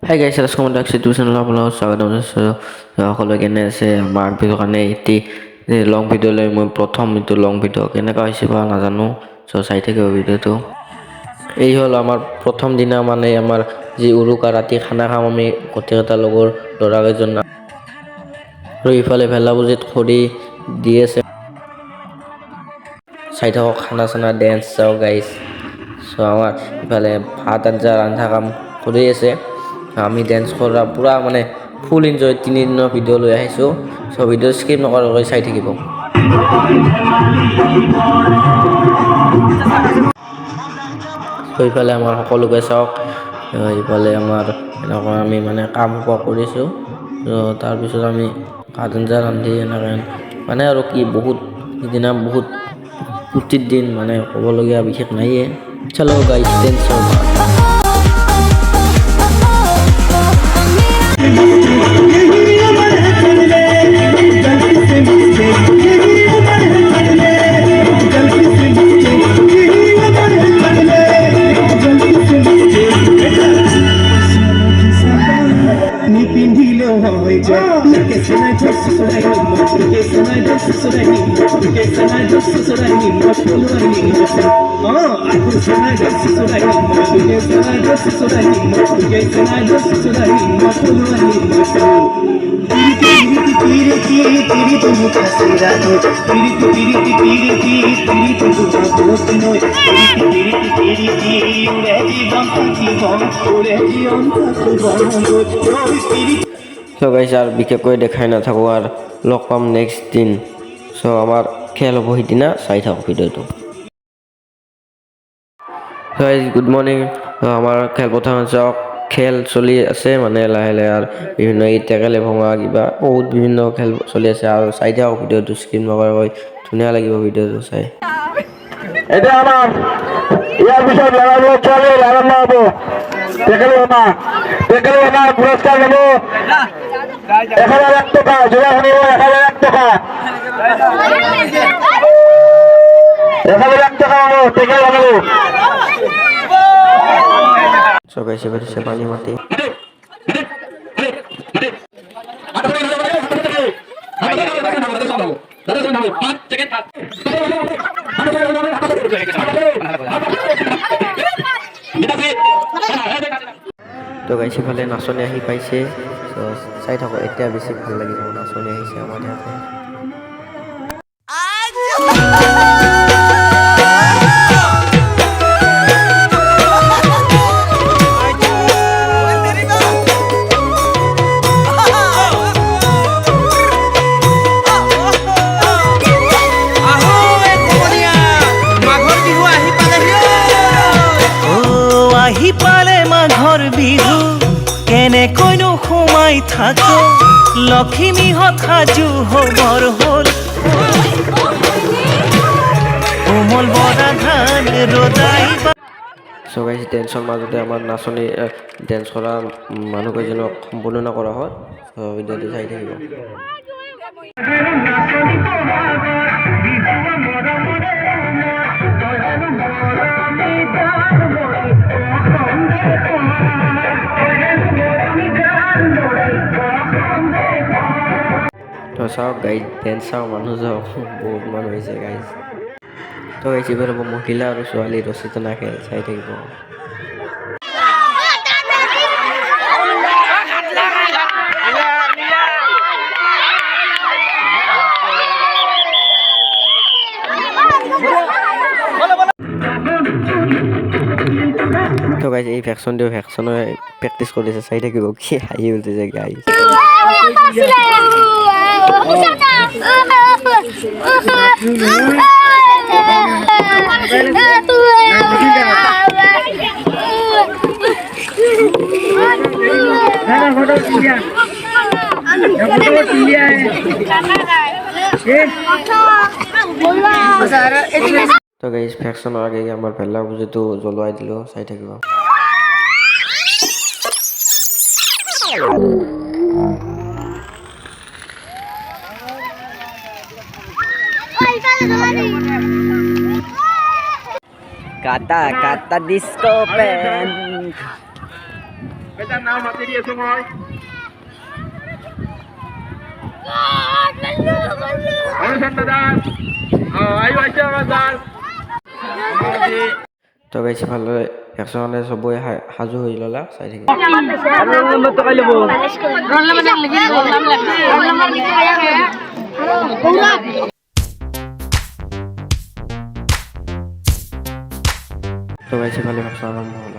hi guys আজকে ডাকছি YouTube channel আপোনালোকক স্বাগতম জনাইছোঁ সকলোৱে কেনে আছে আমাৰ ভিডিঅ'ৰ কাৰণে এটি লং ভিডিঅ' লৈ মই প্ৰথম এইটো লং ভিডিঅ' কেনেকুৱা হৈছে বা নাজানো চাই থাকিব ভিডিঅ'টো এই হ'ল আমাৰ প্ৰথম দিনা মানে আমাৰ যি উৰুকা ৰাতি খানা খাম আমি গোটেইকেইটা লগৰ ল'ৰাকেইজন আৰু ইফালে ভেলাপুজিত খৰি দি আছে চাই থাকক খানা চানা ডেন্স চাওঁ গাইছ আমাৰ ইফালে ভাত আঞ্জা ৰন্ধা কাম কৰি আছে আমি ডেন্স কৰা পুৰা মানে ফুল এনজয় 3 দিনৰ ভিডিঅ' লৈ আহিছোঁ ভিডিঅ' স্কিপ নকৰাকৈ চাই থাকিব ইফালে আমাৰ সকলোকে চাওক ইফালে আমাৰ এনেকুৱা আমি মানে কাম কৰিছোঁ তাৰপিছত আমি ভাত আঞ্জা ৰান্ধি এনেকৈ মানে আৰু কি বহুত সিদিনা বহুত ফূৰ্তিৰ দিন মানে ক'বলগীয়া বিশেষ নাইয়ে চলো গাইছ ডেন্স So guys আর বিশেষকৈ দেখাই নাথাকোঁ আর লগ পাম নেক্সট দিন সো আমার খেল হ'ব সিদিনা চাই থাকক ভিডিঅ'টো গাইজ গুড মৰ্ণিং আমাৰ খেলপথাৰ চাওক খেল চলি আছে মানে লাহে লাহে আৰু বিভিন্ন টেকেলে ভঙা কিবা বহুত বিভিন্ন খেল চলি আছে আৰু চাই থাকক ভিডিঅ'টো স্কিপ নকৰাকৈ ধুনীয়া লাগিব ভিডিঅ'টো চাই এটা আমার ইয়ার বিষয় লড়াই চলে আরম্ভ হবো টেকেলে আমার পুরস্কার নেব 1000 টাকা জোড়া নেব 1000 টাকা 1000 টাকা নেব টেকেলে নেব সবাই সে পানি মাটি তো গাইছে ফালে নাচনি আহি পাইছে চাই থাকো এতিয়া বেছি ভাল লাগিব নাচনি আহিছে আমাৰ ইয়াতে বিহু কেনেকৈনো সোমাই থাকো লখিমী সাজু হবৰ হ'ল কোমল বৰা ধান ৰজাই সো গাইছ ডেন্সৰ মাজতে আমাৰ নাচনি ডেন্স কৰা মানুহকেইজনক সম্পূৰ্ণ কৰা হ'ল ভিডিঅ'টো চাই থাকিব তো চাওক গাইজ ডেন্স চাওক মানুহ চাওক বহুত মানুহ হৈছে গাইজ তো গাইজ এইবাৰ হ'ব মহিলা আৰু ছোৱালী ৰচী টনা খেল চাই থাকিব তো গাইজ এই ভেকচনৰ প্ৰেক্টিচ কৰিছে চাই থাকিব কি হাঁহি উঠিছে গাইজ তো গাইজ ভেকচনৰ আগে আমাৰ ভেলা পুজিটো জ্বলোৱাই দিলোঁ চাই থাকিব Kata disco pen এটার নাম হাতে দিয়েছো মই অনুসন্ধান দাস আইও আইছে আমার দাস তো গাইছ ভালদৰে একচনে চবৰে সাজু হৈ ল'লা চাই থাকি তো গাইছ ভালে একচন আৰম্ভ হ'ল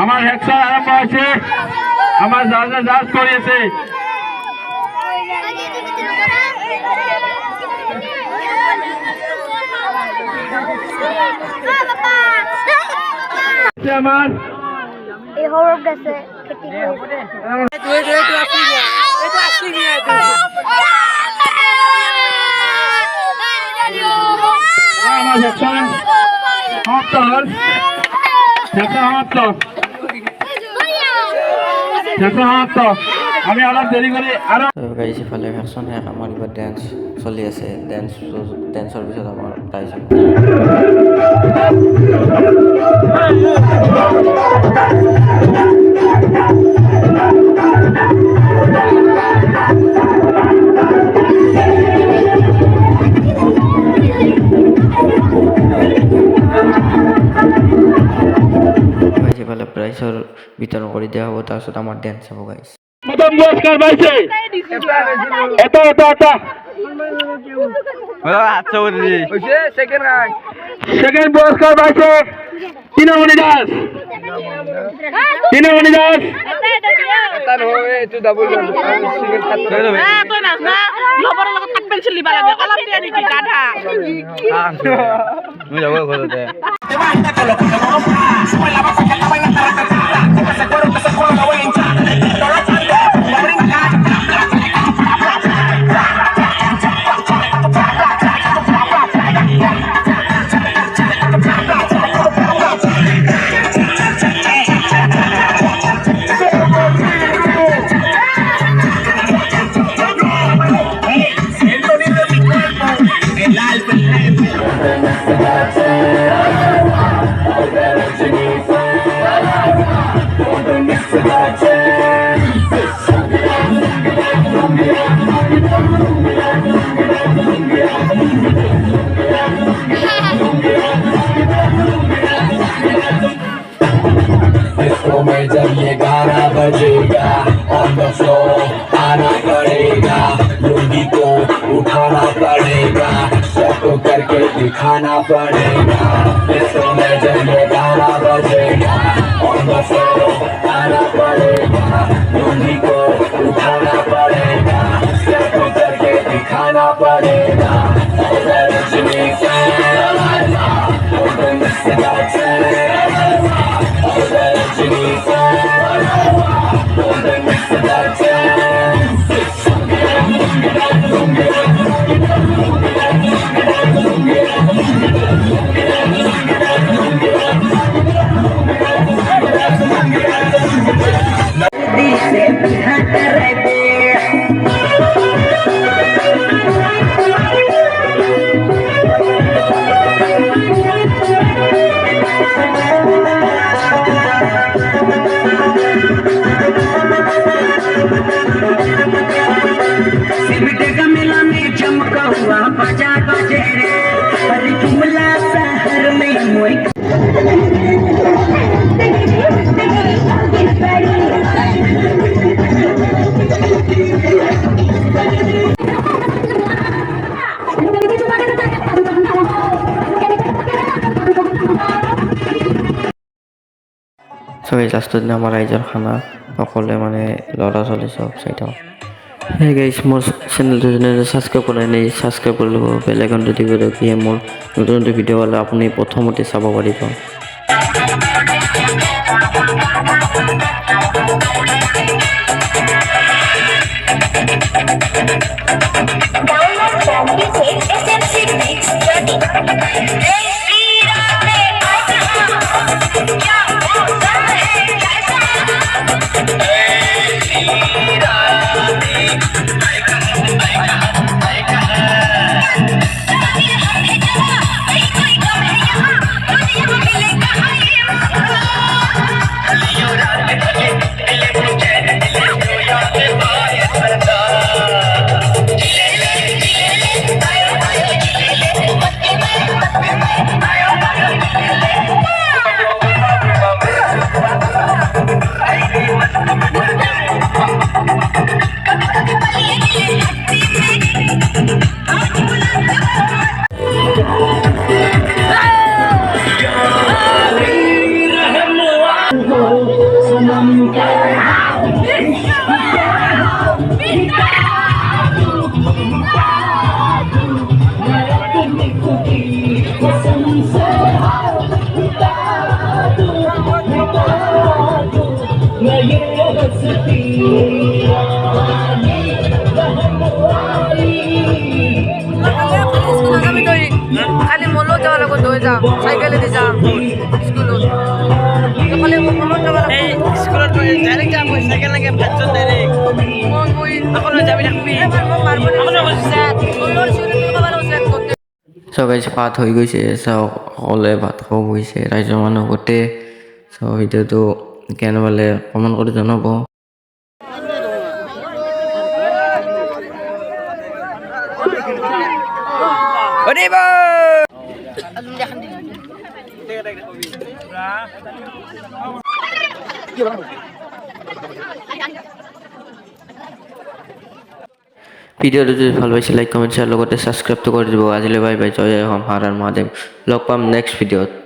আমার হেডশট আরম্ভ হয়েছে আমার জাজে জাজ করিয়েছে আমার এই হরফ গেছে খেটি আমার হেডশট সমাপ্ত হল সমাপ্ত আমি অলপ দেরি করে আরো গাইছ ফালে ভেকচন শেষ আমাৰ এইবাৰ ডেন্স চলি আছে ডেন্সৰ পিছত আমাৰ তাইছে ফালে প্রাইজৰ বিতৰণ কৰি দিয়া হ'ব তাৰপিছত আমাৰ ডেন্স হ'ব গাইছ প্রথম পুরস্কার পাইছে এটা সেকেন্ড পুরস্কার পাইছে তৃণমণি দাস में जब ये गाना बजेगा ऑन द फ्लोर आना पड़ेगा लुंगी को उठाना पड़ेगा सबको करके दिखाना पड़ेगा डिस्को में जब ये गाना बजेगा ऑन द फ्लोर आना पड़ेगा लुंगी को उठाना पड़ेगा सबको करके दिखाना पड़ेगा So এই লাষ্টৰ দিনা আমাৰ ৰাইজৰ খানা সকলোৱে মানে ল'ৰা ছোৱালী চব চাই থাকক Hey guys, মোৰ চেনেলটো যদি সাবস্ক্ৰাইব কৰা নাই সাবস্ক্ৰাইব কৰি ল'ব বেল আইকনটো টিপি দিয়ক কি মোৰ নতুন নতুন ভিডিঅ' পালে আপুনি প্ৰথমতে চাব পাৰিব ডাউনলোড করতে SMC Mix Journey যাম চাইকেলে দি যাম স্কুলত খালি মনত যাব এই স্কুলত ডাইৰেক্ট যাম চাইকেল লাগে ভাতজন ডাইৰেক্ট মই আকৌ যাবি থাকবি চ' গাইজ ভাত হৈ গৈছে চ' সকলোৱে ভাত খাব বহিছে ৰাইজৰ মানুহ গোটেই চ' ভিডিঅ'টো কেনে পালে কমেণ্ট কৰি জনাব ভিডিঅ'টো যদি ভাল পাইছে লাইক কমেণ্ট শ্বেয়াৰ লগতে ছাবস্ক্ৰাইবটো কৰি দিব আজিলৈ বাই বাই জয় অসম হৰ হৰ মহাদেৱ লগ পাম নেক্সট ভিডিঅ'ত